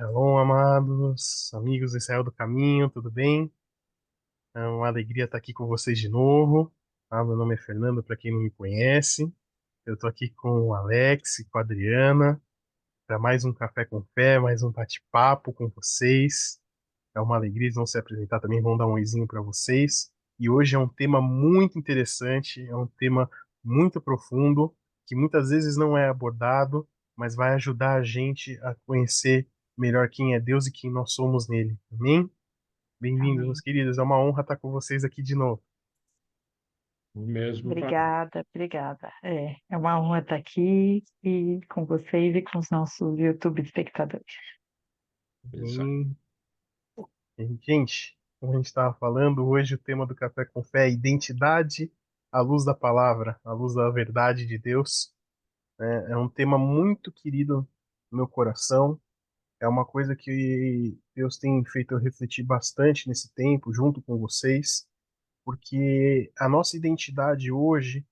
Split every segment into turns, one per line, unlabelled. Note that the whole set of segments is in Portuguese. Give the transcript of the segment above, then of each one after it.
Shalom, amados, amigos do Israel do Caminho, tudo bem? É uma alegria estar aqui com vocês de novo. Meu nome é Fernando, para quem não me conhece. Eu estou aqui com o Alex e com a Adriana para mais um Café com Fé, mais um bate-papo com vocês. É uma alegria, eles vão se apresentar também, vão dar um oizinho para vocês. E hoje é um tema muito interessante, é um tema muito profundo, que muitas vezes não é abordado, mas vai ajudar a gente a conhecer melhor quem é Deus e quem nós somos nele. Amém? Bem-vindos, meus
Amém.
queridos. É uma honra estar com vocês aqui de novo.
O mesmo para mim.
Obrigada, obrigada. É uma honra estar aqui e com vocês e com os nossos YouTube espectadores.
Isso aí.
Amém. Gente, como a gente estava falando, hoje o tema do Café com Fé é identidade à luz da palavra, à luz da verdade de Deus. É um tema muito querido no meu coração. É uma coisa que Deus tem feito eu refletir bastante nesse tempo, junto com vocês, porque a nossa identidade hoje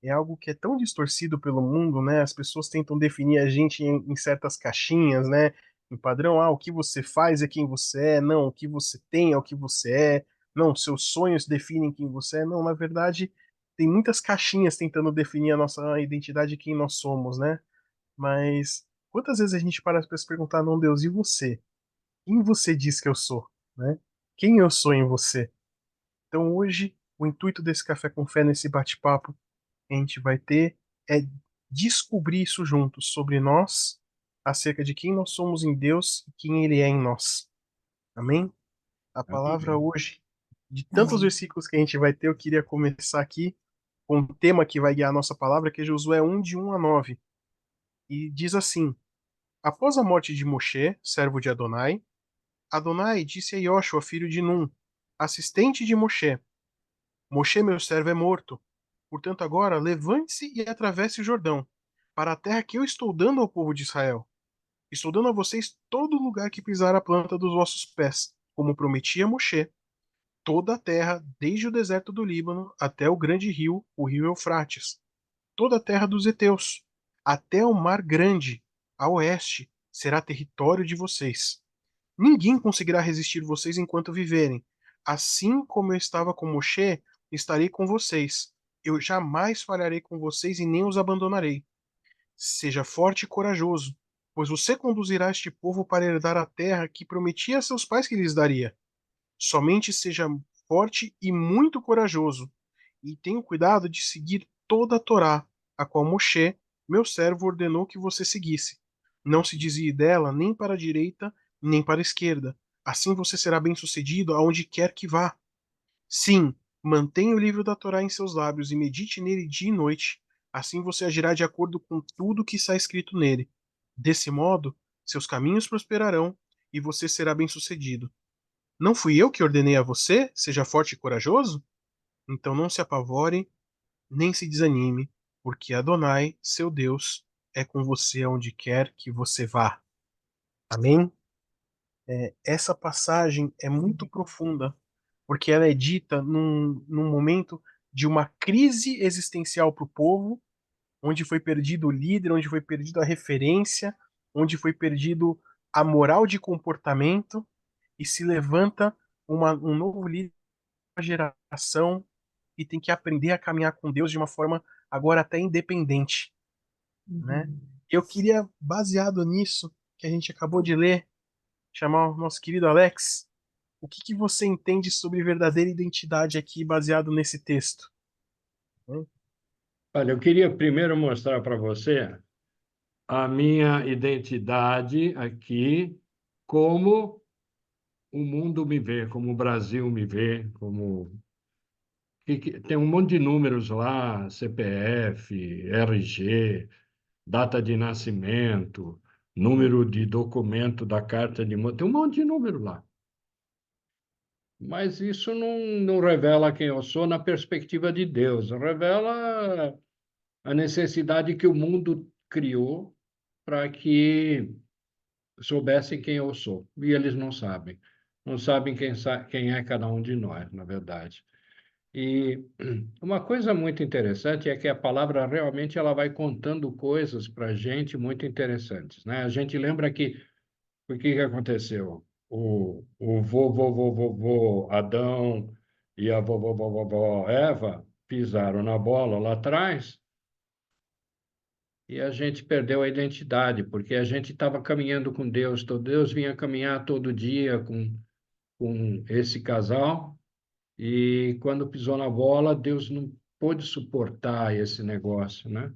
é algo que é tão distorcido pelo mundo, né? As pessoas tentam definir a gente em certas caixinhas, né? Em padrão, o que você faz é quem você é, não, o que você tem é o que você é, não, seus sonhos definem quem você é, não, na verdade, tem muitas caixinhas tentando definir a nossa identidade e quem nós somos, né? Mas quantas vezes a gente para se perguntar, não, Deus, e você? Quem você diz que eu sou, né? Quem eu sou em você? Então hoje, o intuito desse Café com Fé, nesse bate-papo, que a gente vai ter é descobrir isso juntos sobre nós, acerca de quem nós somos em Deus e quem Ele é em nós. Amém? A palavra
Amém.
hoje, de tantos
Amém.
versículos que a gente vai ter, eu queria começar aqui com um tema que vai guiar a nossa palavra, que é Josué 1, de 1 a 9. E diz assim: Após a morte de Moshe, servo de Adonai, Adonai disse a Yoshua, filho de Nun, assistente de Moshe: Moshe, meu servo, é morto. Portanto, agora levante-se e atravesse o Jordão, para a terra que eu estou dando ao povo de Israel. Estou dando a vocês todo lugar que pisar a planta dos vossos pés, como prometi a Moshe, toda a terra, desde o deserto do Líbano até o grande rio, o rio Eufrates, toda a terra dos heteus, até o mar grande, a oeste, será território de vocês. Ninguém conseguirá resistir vocês enquanto viverem. Assim como eu estava com Moshe, estarei com vocês. Eu jamais falharei com vocês e nem os abandonarei. Seja forte e corajoso, pois você conduzirá este povo para herdar a terra que prometi a seus pais que lhes daria. Somente seja forte e muito corajoso, e tenha cuidado de seguir toda a Torá, a qual Moshe, meu servo, ordenou que você seguisse. Não se desvie dela nem para a direita, nem para a esquerda. Assim você será bem-sucedido aonde quer que vá. Sim, mantenha o livro da Torá em seus lábios e medite nele dia e noite. Assim você agirá de acordo com tudo que está escrito nele. Desse modo, seus caminhos prosperarão e você será bem-sucedido. Não fui eu que ordenei a você? Seja forte e corajoso? Então não se apavore, nem se desanime, porque Adonai, seu Deus, é com você aonde quer que você vá. Amém? Essa passagem é muito profunda, porque ela é dita num momento de uma crise existencial para o povo, onde foi perdido o líder, onde foi perdido a referência, onde foi perdido a moral de comportamento, e se levanta um novo líder, uma geração, e tem que aprender a caminhar com Deus de uma forma agora até independente, né?
Uhum.
Eu queria, baseado nisso que a gente acabou de ler, chamar o nosso querido Alex. O que que você entende sobre verdadeira identidade aqui, baseado nesse texto? Né?
Olha, eu queria primeiro mostrar para você a minha identidade aqui, como o mundo me vê, como o Brasil me vê, como tem um monte de números lá, CPF, RG, data de nascimento, número de documento da carta de tem um monte de número lá. Mas isso não revela quem eu sou na perspectiva de Deus, revela a necessidade que o mundo criou para que soubessem quem eu sou. E eles não sabem. Não sabem quem é cada um de nós, na verdade. E uma coisa muito interessante é que a palavra realmente ela vai contando coisas para a gente muito interessantes, né? A gente lembra que O que que aconteceu? O vovô Adão e a vovó Eva pisaram na bola lá atrás e a gente perdeu a identidade, porque a gente estava caminhando com Deus, Deus vinha caminhar todo dia com esse casal, e quando pisou na bola, Deus não pôde suportar esse negócio, né?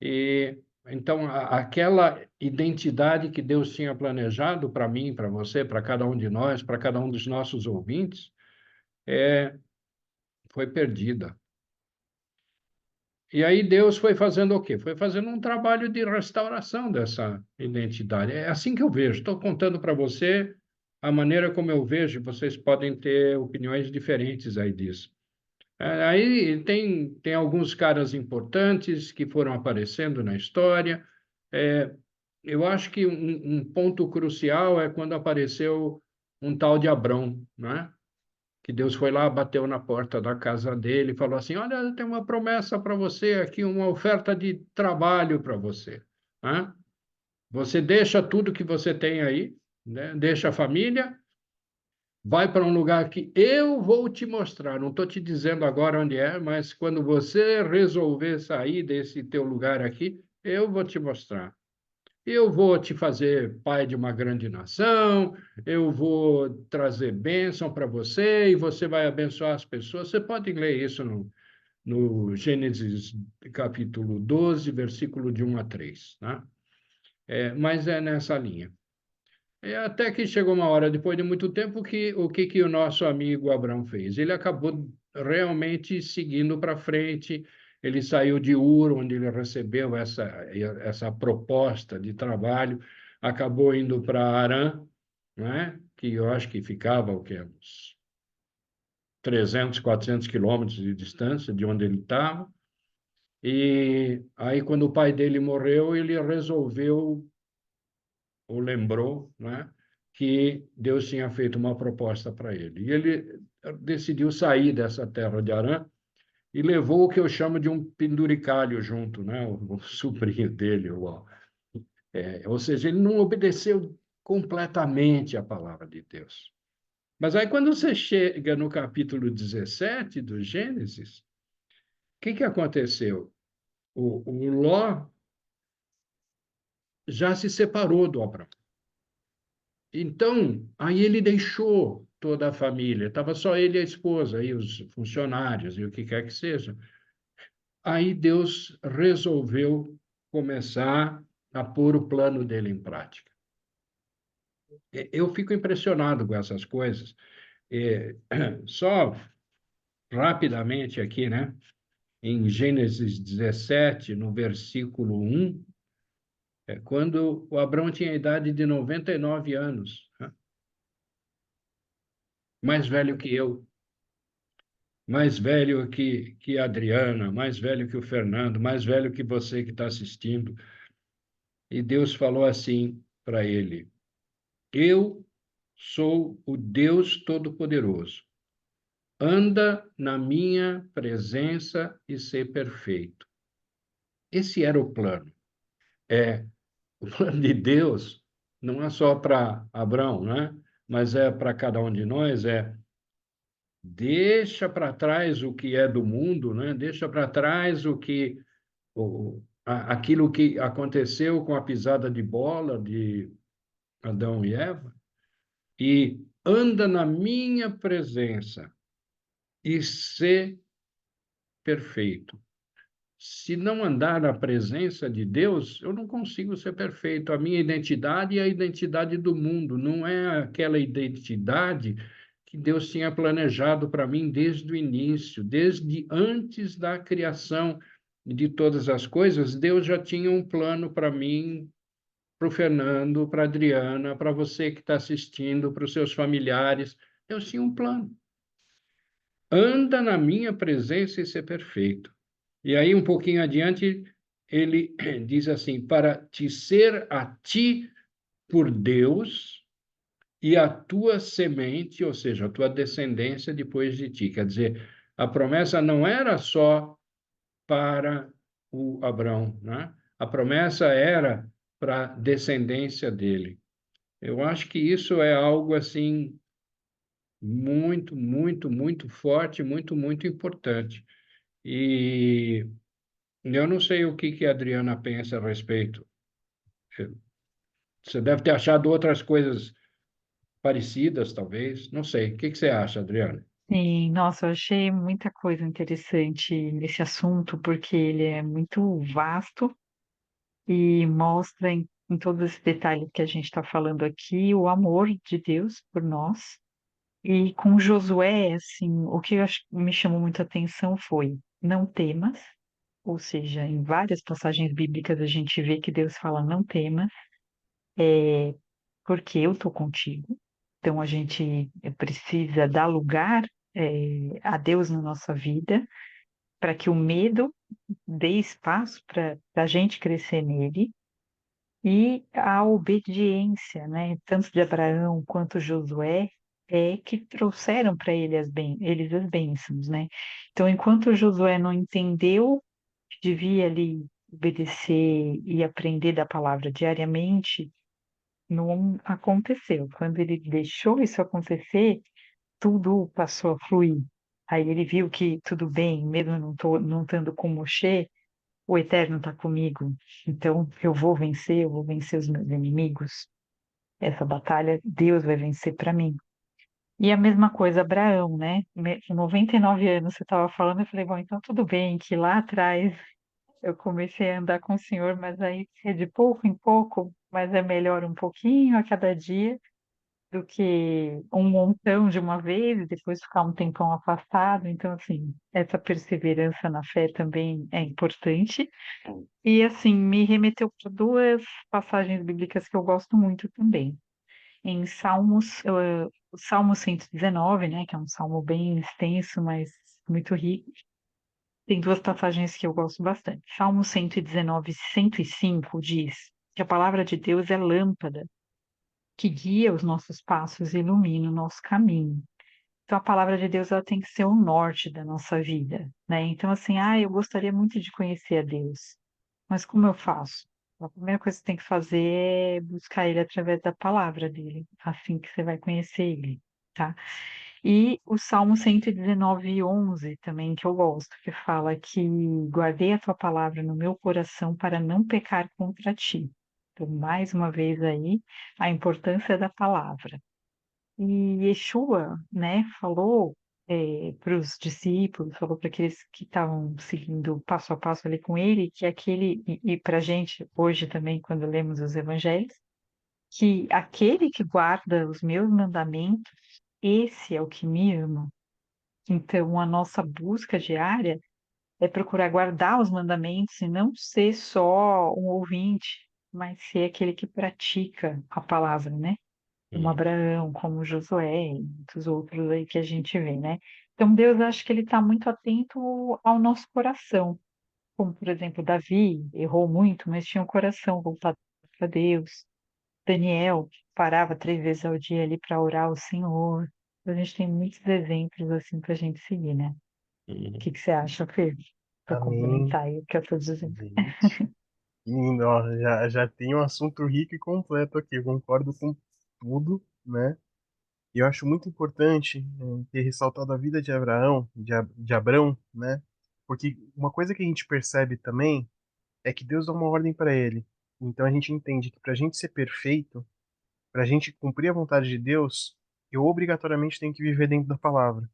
E então aquela identidade que Deus tinha planejado para mim, para você, para cada um de nós, para cada um dos nossos ouvintes, foi perdida. E aí Deus foi fazendo o quê? Foi fazendo um trabalho de restauração dessa identidade. É assim que eu vejo. Estou contando para você a maneira como eu vejo. Vocês podem ter opiniões diferentes aí disso. Aí tem alguns caras importantes que foram aparecendo na história. Eu acho que um ponto crucial é quando apareceu um tal de Abrão, né? Que Deus foi lá, bateu na porta da casa dele e falou assim: Olha, eu tenho uma promessa para você aqui, uma oferta de trabalho para você, né? Você deixa tudo que você tem aí, né? Deixa a família, vai para um lugar que eu vou te mostrar. Não estou te dizendo agora onde é, mas quando você resolver sair desse teu lugar aqui, eu vou te mostrar. Eu vou te fazer pai de uma grande nação, eu vou trazer bênção para você e você vai abençoar as pessoas. Você pode ler isso no Gênesis capítulo 12, versículo de 1 a 3, né? Mas é nessa linha. Até que chegou uma hora, depois de muito tempo, que o nosso amigo Abraão fez? Ele acabou realmente seguindo para frente. Ele saiu de Ur, onde ele recebeu essa proposta de trabalho, acabou indo para Harã, né? Que eu acho que ficava o quê? Uns 300, 400 quilômetros de distância de onde ele estava. E aí, quando o pai dele morreu, ele resolveu ou lembrou, né, que Deus tinha feito uma proposta para ele. E ele decidiu sair dessa terra de Harã e levou o que eu chamo de um penduricalho junto, né, o sobrinho dele. Ou seja, ele não obedeceu completamente a palavra de Deus. Mas aí, quando você chega no capítulo 17 do Gênesis, o que aconteceu? O Ló já se separou do Abraão. Então, aí ele deixou toda a família, estava só ele e a esposa, e os funcionários, e o que quer que seja. Aí Deus resolveu começar a pôr o plano dele em prática. Eu fico impressionado com essas coisas. Só rapidamente aqui, né? Em Gênesis 17, no versículo 1, quando o Abraão tinha a idade de 99 anos, né? Mais velho que eu, mais velho que a Adriana, mais velho que o Fernando, mais velho que você que está assistindo. E Deus falou assim para ele: Eu sou o Deus Todo-Poderoso. Anda na minha presença e ser perfeito. Esse era o plano. O plano de Deus não é só para Abraão, né? Mas é para cada um de nós, deixa para trás o que é do mundo, né? Deixa para trás aquilo que aconteceu com a pisada de bola de Adão e Eva, e anda na minha presença e ser perfeito. Se não andar na presença de Deus, eu não consigo ser perfeito. A minha identidade é a identidade do mundo, não é aquela identidade que Deus tinha planejado para mim desde o início, desde antes da criação de todas as coisas. Deus já tinha um plano para mim, para o Fernando, para a Adriana, para você que está assistindo, para os seus familiares. Deus tinha um plano. Anda na minha presença e ser perfeito. E aí, um pouquinho adiante, ele diz assim: para te ser a ti por Deus e a tua semente, ou seja, a tua descendência depois de ti. Quer dizer, a promessa não era só para o Abrão, né? A promessa era para a descendência dele. Eu acho que isso é algo assim muito, muito, muito forte, muito, muito importante. E eu não sei o que que a Adriana pensa a respeito. Você deve ter achado outras coisas parecidas, talvez. Não sei. O que que você acha, Adriana?
Sim, nossa, eu achei muita coisa interessante nesse assunto, porque ele é muito vasto e mostra em todos esses detalhes que a gente está falando aqui o amor de Deus por nós. E com Josué, assim, o que me chamou muita atenção foi não temas, ou seja, em várias passagens bíblicas a gente vê que Deus fala não temas, porque eu estou contigo. Então a gente precisa dar lugar, a Deus na nossa vida, para que o medo dê espaço para a gente crescer nele. E a obediência, né, tanto de Abraão quanto Josué, que trouxeram para eles as bênçãos, né? Então, enquanto Josué não entendeu que devia ali obedecer e aprender da palavra diariamente, não aconteceu. Quando ele deixou isso acontecer, tudo passou a fluir. Aí ele viu que tudo bem, mesmo não estando com Moshe, o Eterno está comigo, então eu vou vencer os meus inimigos. Essa batalha Deus vai vencer para mim. E a mesma coisa, Abraão, né? Com 99 anos você estava falando, eu falei, bom, então tudo bem, que lá atrás eu comecei a andar com o Senhor, mas aí é de pouco em pouco, mas é melhor um pouquinho a cada dia do que um montão de uma vez e depois ficar um tempão afastado. Então, assim, essa perseverança na fé também é importante. E assim, me remeteu para duas passagens bíblicas que eu gosto muito também. Em Salmos, o Salmo 119, né, que é um salmo bem extenso, mas muito rico, tem duas passagens que eu gosto bastante. Salmo 119, 105 diz que a palavra de Deus é lâmpada, que guia os nossos passos e ilumina o nosso caminho. Então, a palavra de Deus ela tem que ser o norte da nossa vida, né? Então, assim, eu gostaria muito de conhecer a Deus. Mas como eu faço? A primeira coisa que você tem que fazer é buscar ele através da palavra dele, assim que você vai conhecer ele, tá? E o Salmo 119, 11 também, que eu gosto, que fala que guardei a tua palavra no meu coração para não pecar contra ti. Então, mais uma vez aí, a importância da palavra. E Yeshua, né, falou para os discípulos, falou para aqueles que estavam seguindo passo a passo ali com ele, que aquele, e para a gente hoje também, quando lemos os evangelhos, que aquele que guarda os meus mandamentos, esse é o que me ama. Então, a nossa busca diária é procurar guardar os mandamentos e não ser só um ouvinte, mas ser aquele que pratica a palavra, né? Como
Hum.
Abraão, como Josué e muitos outros aí que a gente vê, né? Então Deus acho que ele está muito atento ao nosso coração, como por exemplo Davi errou muito, mas tinha o coração voltado para Deus. Daniel parava 3 vezes ao dia ali para orar ao Senhor. A gente tem muitos exemplos assim para a gente seguir, né? O
Hum.
que que você acha, Fê? Para
Amém.
complementar aí o que eu estou dizendo.
Gente. E, ó, já tem um assunto rico e completo aqui. Eu concordo com tudo, né? E eu acho muito importante ter ressaltado a vida de Abraão, de Abrão, né? Porque uma coisa que a gente percebe também é que Deus dá uma ordem para ele. Então a gente entende que para a gente ser perfeito, para a gente cumprir a vontade de Deus, eu obrigatoriamente tenho que viver dentro da palavra.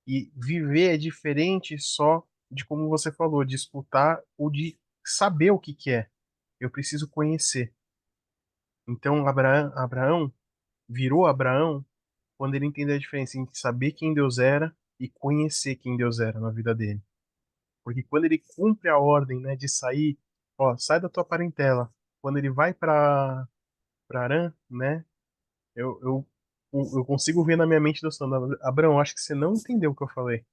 E viver é diferente só de como você falou, de escutar ou de saber o que que é. Eu preciso conhecer. Então Abraão virou Abraão quando ele entendeu a diferença entre saber quem Deus era e conhecer quem Deus era na vida dele. Porque quando ele cumpre a ordem, né, de sair, ó, sai da tua parentela. Quando ele vai para Arã, né, eu, eu, eu consigo ver na minha mente Deus falando, Abraão, acho que você não entendeu o que eu falei.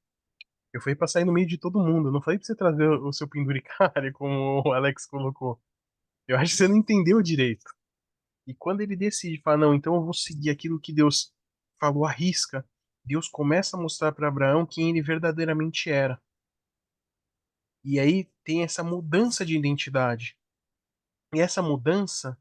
Eu falei pra sair no meio de todo mundo. Eu não falei pra você trazer o seu penduricário, como o Alex colocou. Eu acho que você não entendeu direito. E quando ele decide falar, não, então eu vou seguir aquilo que Deus falou à risca, Deus começa a mostrar para Abraão quem ele verdadeiramente era. E aí tem essa mudança de identidade. E essa mudança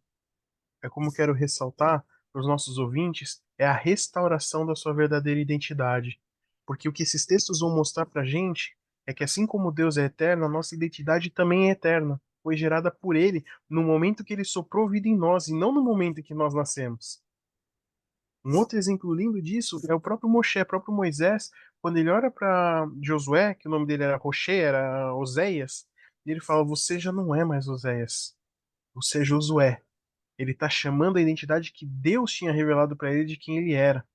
é como eu quero ressaltar para os nossos ouvintes, é a restauração da sua verdadeira identidade. Porque o que esses textos vão mostrar para a gente é que assim como Deus é eterno, a nossa identidade também é eterna. Foi gerada por Ele no momento que Ele soprou vida em nós e não no momento em que nós nascemos. Um outro exemplo lindo disso é o próprio Moshe, o próprio Moisés, quando ele olha para Josué, que o nome dele era Roché, era Oséias, e ele fala: Você já não é mais Oséias, você é Josué. Ele está chamando a identidade que Deus tinha revelado para ele de quem ele era,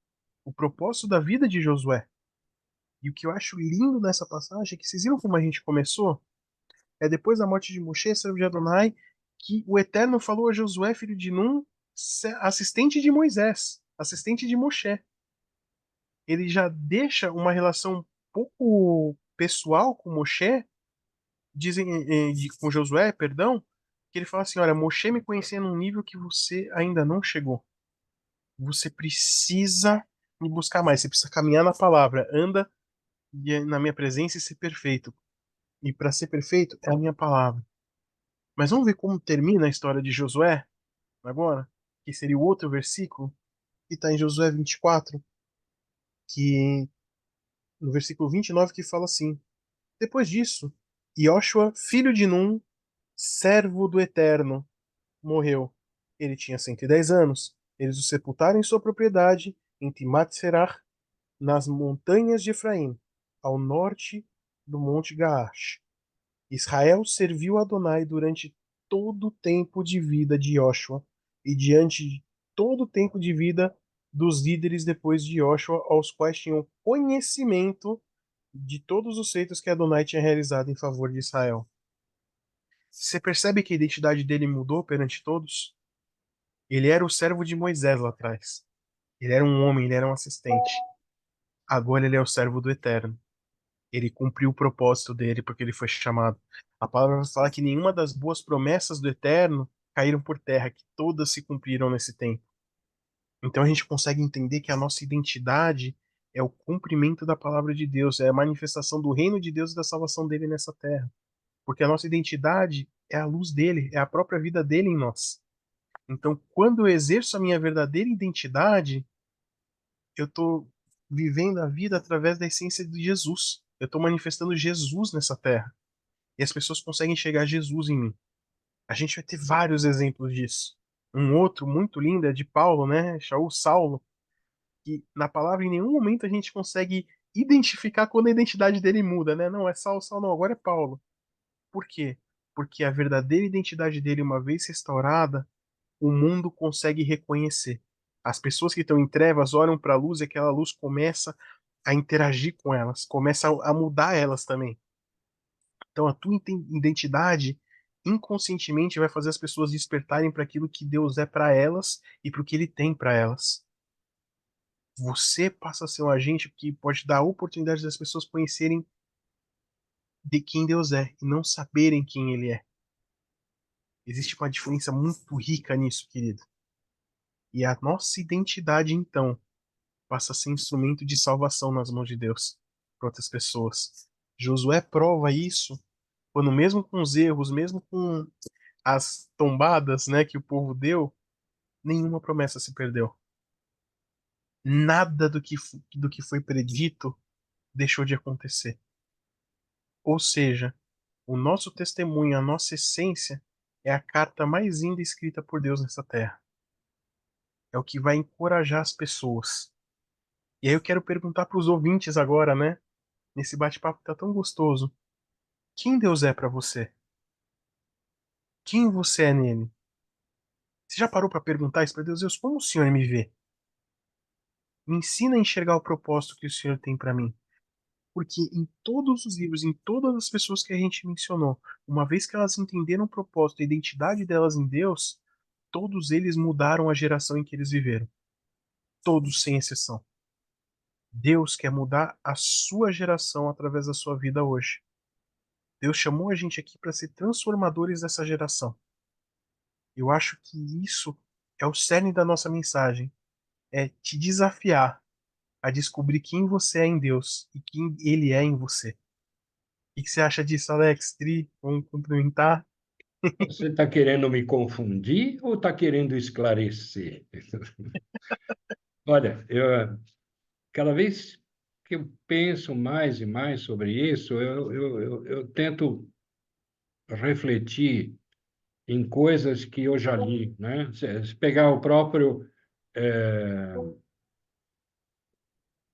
o propósito da vida de Josué. E o que eu acho lindo nessa passagem é que vocês viram como a gente começou? É depois da morte de Moshe, servo de Adonai, que o Eterno falou a Josué, filho de Nun, assistente de Moisés, assistente de Moshe. Ele já deixa uma relação um pouco pessoal com Moshe, dizem, com Josué, perdão, que ele fala assim: olha, Moshe me conhecia num nível que você ainda não chegou. Você precisa me buscar mais, você precisa caminhar na palavra, anda na minha presença e ser perfeito. E para ser perfeito é a minha palavra. Mas vamos ver como termina a história de Josué agora, que seria o outro versículo, que está em Josué 24, que no versículo 29 que fala assim: Depois disso, Joshua, filho de Nun, servo do Eterno, morreu. Ele tinha 110 anos. Eles o sepultaram em sua propriedade, em Timnath-Serach, nas montanhas de Efraim, ao norte do Monte Gaash. Israel serviu a Adonai durante todo o tempo de vida de Joshua e diante de todo o tempo de vida dos líderes depois de Joshua, aos quais tinham conhecimento de todos os feitos que Adonai tinha realizado em favor de Israel. Você percebe que a identidade dele mudou perante todos? Ele era o servo de Moisés lá atrás. Ele era um homem, ele era um assistente. Agora ele é o servo do Eterno. Ele cumpriu o propósito dele porque ele foi chamado. A palavra fala que nenhuma das boas promessas do Eterno caíram por terra, que todas se cumpriram nesse tempo. Então a gente consegue entender que a nossa identidade é o cumprimento da palavra de Deus, é a manifestação do reino de Deus e da salvação dele nessa terra. Porque a nossa identidade é a luz dele, é a própria vida dele em nós. Então, quando eu exerço a minha verdadeira identidade, eu estou vivendo a vida através da essência de Jesus. Eu estou manifestando Jesus nessa terra. E as pessoas conseguem enxergar Jesus em mim. A gente vai ter vários exemplos disso. Um outro muito lindo é de Paulo, né? Shaul, Saulo, que na palavra em nenhum momento a gente consegue identificar quando a identidade dele muda, né? Não, é Saulo, Saulo, não, agora é Paulo. Por quê? Porque a verdadeira identidade dele, uma vez restaurada, o mundo consegue reconhecer. As pessoas que estão em trevas olham para a luz e aquela luz começa a interagir com elas, começa a mudar elas também. Então a tua identidade inconscientemente vai fazer as pessoas despertarem para aquilo que Deus é para elas e para o que Ele tem para elas. Você passa a ser um agente que pode dar a oportunidade das pessoas conhecerem de quem Deus é e não saberem quem Ele é. Existe uma diferença muito rica nisso, querido. E a nossa identidade, então, passa a ser instrumento de salvação nas mãos de Deus para outras pessoas. Josué prova isso quando, mesmo com os erros, mesmo com as tombadas, né, que o povo deu, nenhuma promessa se perdeu. Nada do que foi predito deixou de acontecer. Ou seja, o nosso testemunho, a nossa essência, é a carta mais linda escrita por Deus nessa terra. É o que vai encorajar as pessoas. E aí eu quero perguntar para os ouvintes agora, né? Nesse bate-papo que tá tão gostoso. Quem Deus é para você? Quem você é nele? Você já parou para perguntar isso para Deus? Deus, como o Senhor me vê? Me ensina a enxergar o propósito que o Senhor tem para mim. Porque em todos os livros, em todas as pessoas que a gente mencionou, uma vez que elas entenderam o propósito, a identidade delas em Deus, todos eles mudaram a geração em que eles viveram. Todos, sem exceção. Deus quer mudar a sua geração através da sua vida hoje. Deus chamou a gente aqui para ser transformadores dessa geração. Eu acho que isso é o cerne da nossa mensagem. É te desafiar a descobrir quem você é em Deus e quem Ele é em você. O que você acha disso, Alex? Tri? Vamos complementar?
Você está querendo me confundir ou está querendo esclarecer? Olha, cada vez que eu penso mais e mais sobre isso, eu tento refletir em coisas que eu já li, né? Se pegar o próprio, eh,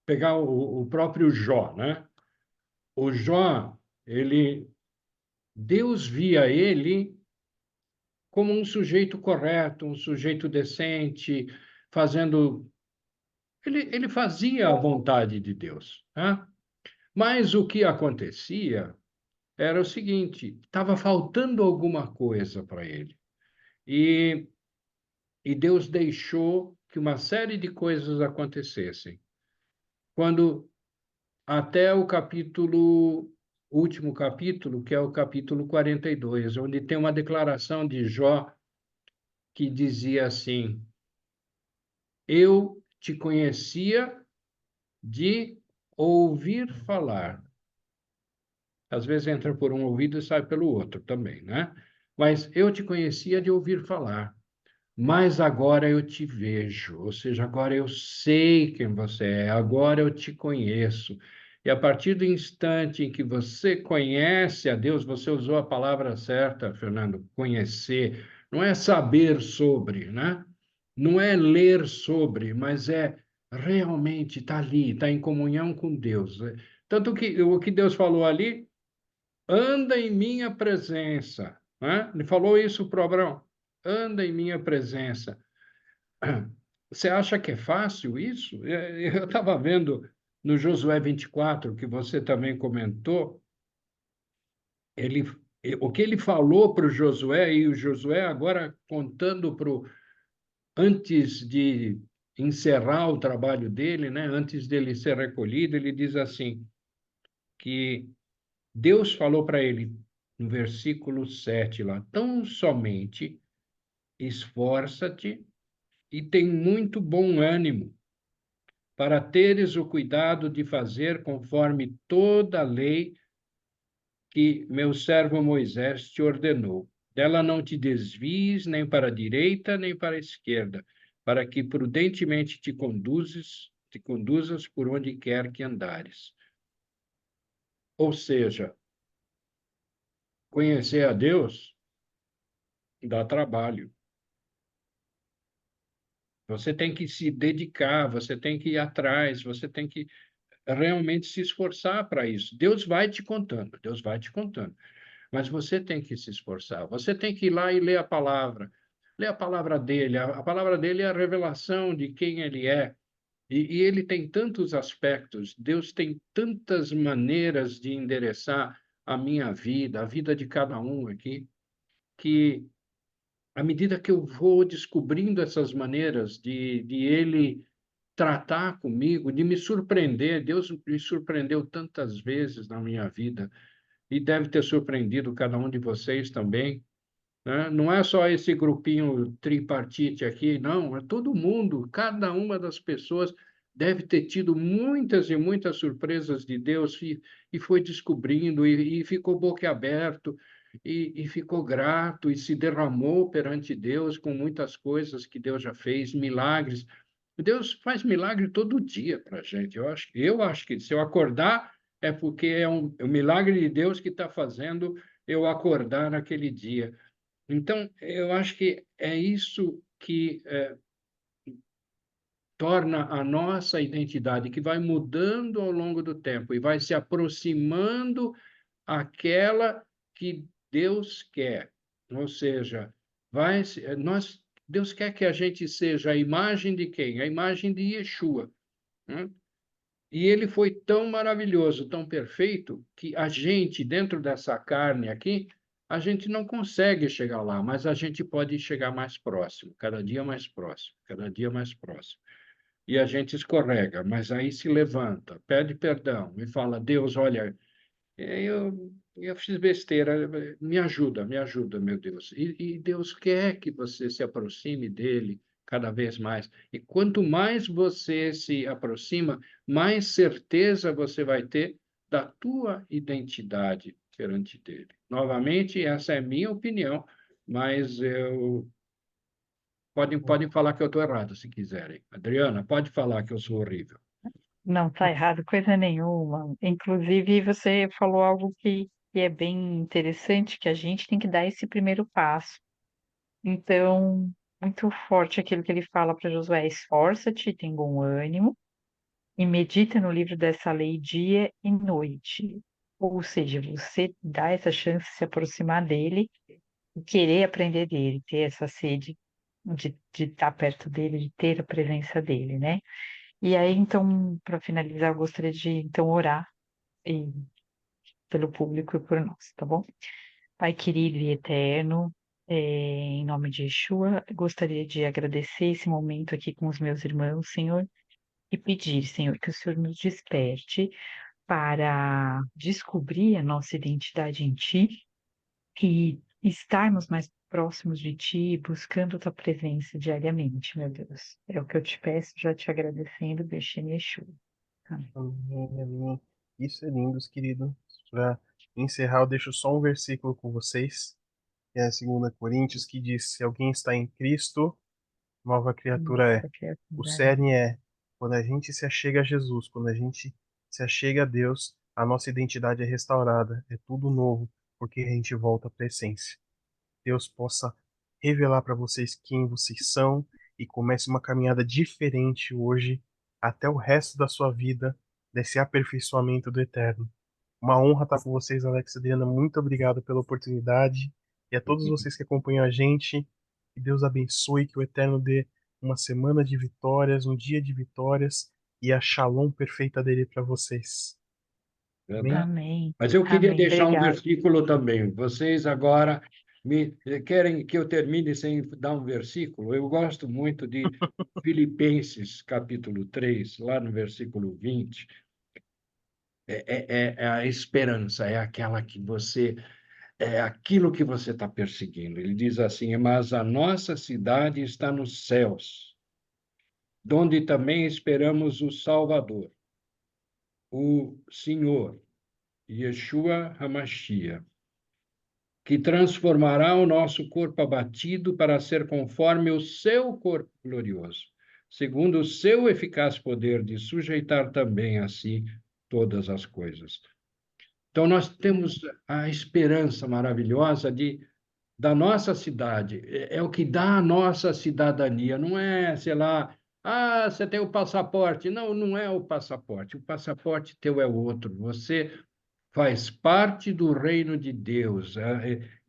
pegar o próprio Jó, né? O Jó, Deus via ele como um sujeito correto, um sujeito decente, fazendo. Ele fazia a vontade de Deus, né? Mas o que acontecia era o seguinte: estava faltando alguma coisa para ele. E, e Deus deixou que uma série de coisas acontecessem. Quando até último capítulo, que é o capítulo 42, onde tem uma declaração de Jó que dizia assim: Eu te conhecia de ouvir falar. Às vezes entra por um ouvido e sai pelo outro também, né? Mas eu te conhecia de ouvir falar, mas agora eu te vejo, ou seja, agora eu sei quem você é, agora eu te conheço. E a partir do instante em que você conhece a Deus, você usou a palavra certa, Fernando, conhecer, não é saber sobre, né? Não é ler sobre, mas é realmente estar ali, estar em comunhão com Deus. Tanto que o que Deus falou ali, anda em minha presença, né? Ele falou isso para Abraão, anda em minha presença. Você acha que é fácil isso? Eu estava vendo no Josué 24, que você também comentou, ele, o que ele falou para o Josué, e o Josué agora contando para antes de encerrar o trabalho dele, né, antes dele ser recolhido, ele diz assim, que Deus falou para ele, no versículo 7 lá, tão somente esforça-te e tem muito bom ânimo, para teres o cuidado de fazer conforme toda a lei que meu servo Moisés te ordenou. Dela não te desvies nem para a direita nem para a esquerda, para que prudentemente te conduzas por onde quer que andares. Ou seja, conhecer a Deus dá trabalho. Você tem que se dedicar, você tem que ir atrás, você tem que realmente se esforçar para isso. Deus vai te contando, Deus vai te contando. Mas você tem que se esforçar, você tem que ir lá e ler a palavra. Ler a palavra dele, a palavra dele é a revelação de quem ele é. E ele tem tantos aspectos, Deus tem tantas maneiras de endereçar a minha vida, a vida de cada um aqui, que à medida que eu vou descobrindo essas maneiras de ele tratar comigo, de me surpreender, Deus me surpreendeu tantas vezes na minha vida, e deve ter surpreendido cada um de vocês também, né? Não é só esse grupinho tripartite aqui, não, é todo mundo, cada uma das pessoas deve ter tido muitas e muitas surpresas de Deus e foi descobrindo e ficou boquiaberto e ficou grato e se derramou perante Deus com muitas coisas que Deus já fez, milagres. Deus faz milagre todo dia para a gente. Eu acho que se eu acordar é porque é um milagre de Deus que está fazendo eu acordar naquele dia. Então, eu acho que é isso que torna a nossa identidade, que vai mudando ao longo do tempo e vai se aproximando àquela que Deus quer. Ou seja, Deus quer que a gente seja a imagem de quem? A imagem de Yeshua, né? E ele foi tão maravilhoso, tão perfeito, que a gente, dentro dessa carne aqui, a gente não consegue chegar lá, mas a gente pode chegar mais próximo, cada dia mais próximo, cada dia mais próximo. E a gente escorrega, mas aí se levanta, pede perdão e fala: Deus, olha, eu fiz besteira, me ajuda, meu Deus. E Deus quer que você se aproxime dele cada vez mais. E quanto mais você se aproxima, mais certeza você vai ter da tua identidade perante dele. Novamente, essa é minha opinião, mas podem falar que eu estou errado, se quiserem. Adriana, pode falar que eu sou horrível.
Não, tá errado, coisa nenhuma. Inclusive, você falou algo que é bem interessante, que a gente tem que dar esse primeiro passo. Então, muito forte aquilo que ele fala para Josué: esforça-te, tem bom ânimo, e medita no livro dessa lei dia e noite. Ou seja, você dá essa chance de se aproximar dele e querer aprender dele, ter essa sede de estar perto dele, de ter a presença dele, né? E aí, então, para finalizar, eu gostaria de então orar e- pelo público e por nós, tá bom? Pai querido e eterno, em nome de Yeshua, gostaria de agradecer esse momento aqui com os meus irmãos, Senhor, e pedir, Senhor, que o Senhor nos desperte para descobrir a nossa identidade em Ti e estarmos mais próximos de Ti, buscando a Tua presença diariamente, meu Deus. É o que eu te peço, já te agradecendo, Beshem Yeshua. Amém.
Amém, amém. Isso é lindo, querido. Para encerrar, eu deixo só um versículo com vocês, que é a 2 Coríntios, que diz: se alguém está em Cristo, nova criatura é.
Nossa, que
O
é.
cerne é, quando a gente se achega a Jesus, quando a gente se achega a Deus, a nossa identidade é restaurada, é tudo novo, porque a gente volta para a essência. Deus possa revelar para vocês quem vocês são e comece uma caminhada diferente hoje, até o resto da sua vida, desse aperfeiçoamento do eterno. Uma honra estar com vocês, Alex e Adriana. Muito obrigado pela oportunidade. E a todos vocês que acompanham a gente, que Deus abençoe, que o Eterno dê uma semana de vitórias, um dia de vitórias e a shalom perfeita dele para vocês. Amém?
Verdade.
Amém.
Mas eu queria
Amém.
deixar um
Obrigada.
versículo também. Vocês agora querem que eu termine sem dar um versículo? Eu gosto muito de Filipenses, capítulo 3, lá no versículo 20. É a esperança, é aquela que você, é aquilo que você está perseguindo. Ele diz assim: mas a nossa cidade está nos céus, donde também esperamos o Salvador, o Senhor, Yeshua HaMashiach, que transformará o nosso corpo abatido para ser conforme o seu corpo glorioso, segundo o seu eficaz poder de sujeitar também a si todas as coisas. Então, nós temos a esperança maravilhosa da nossa cidade, é o que dá a nossa cidadania, não é, sei lá, você tem o passaporte. Não, não é o passaporte teu é outro, você faz parte do reino de Deus,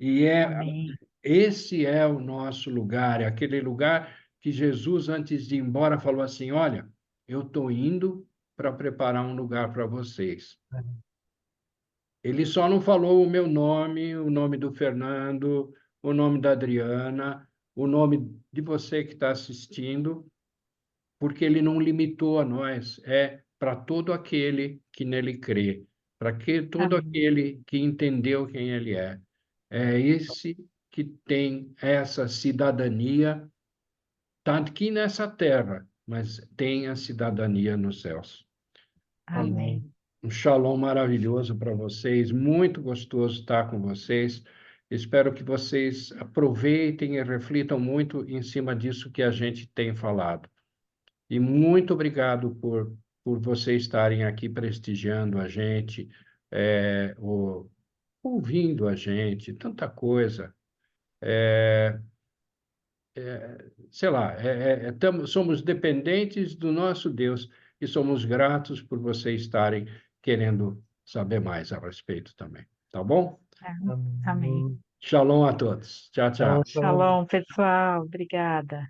e
Amém.
esse é o nosso lugar, é aquele lugar que Jesus, antes de ir embora, falou assim: olha, eu estou indo para preparar um lugar para vocês. Ele só não falou o meu nome, o nome do Fernando, o nome da Adriana, o nome de você que está assistindo, porque ele não limitou a nós, é para todo aquele que nele crê, para que todo
Amém.
aquele que entendeu quem ele é. É esse que tem essa cidadania, tanto aqui nessa terra, mas tem a cidadania nos céus.
Amém.
Amém.
Um shalom maravilhoso para vocês, muito gostoso estar com vocês. Espero que vocês aproveitem e reflitam muito em cima disso que a gente tem falado. E muito obrigado por vocês estarem aqui prestigiando a gente, ouvindo a gente, tanta coisa. Sei lá, somos dependentes do nosso Deus e somos gratos por vocês estarem querendo saber mais a respeito também. Tá bom?
Amém.
Amém.
Shalom a todos. Tchau,
Shalom,
tchau.
shalom.
Shalom, pessoal. Obrigada.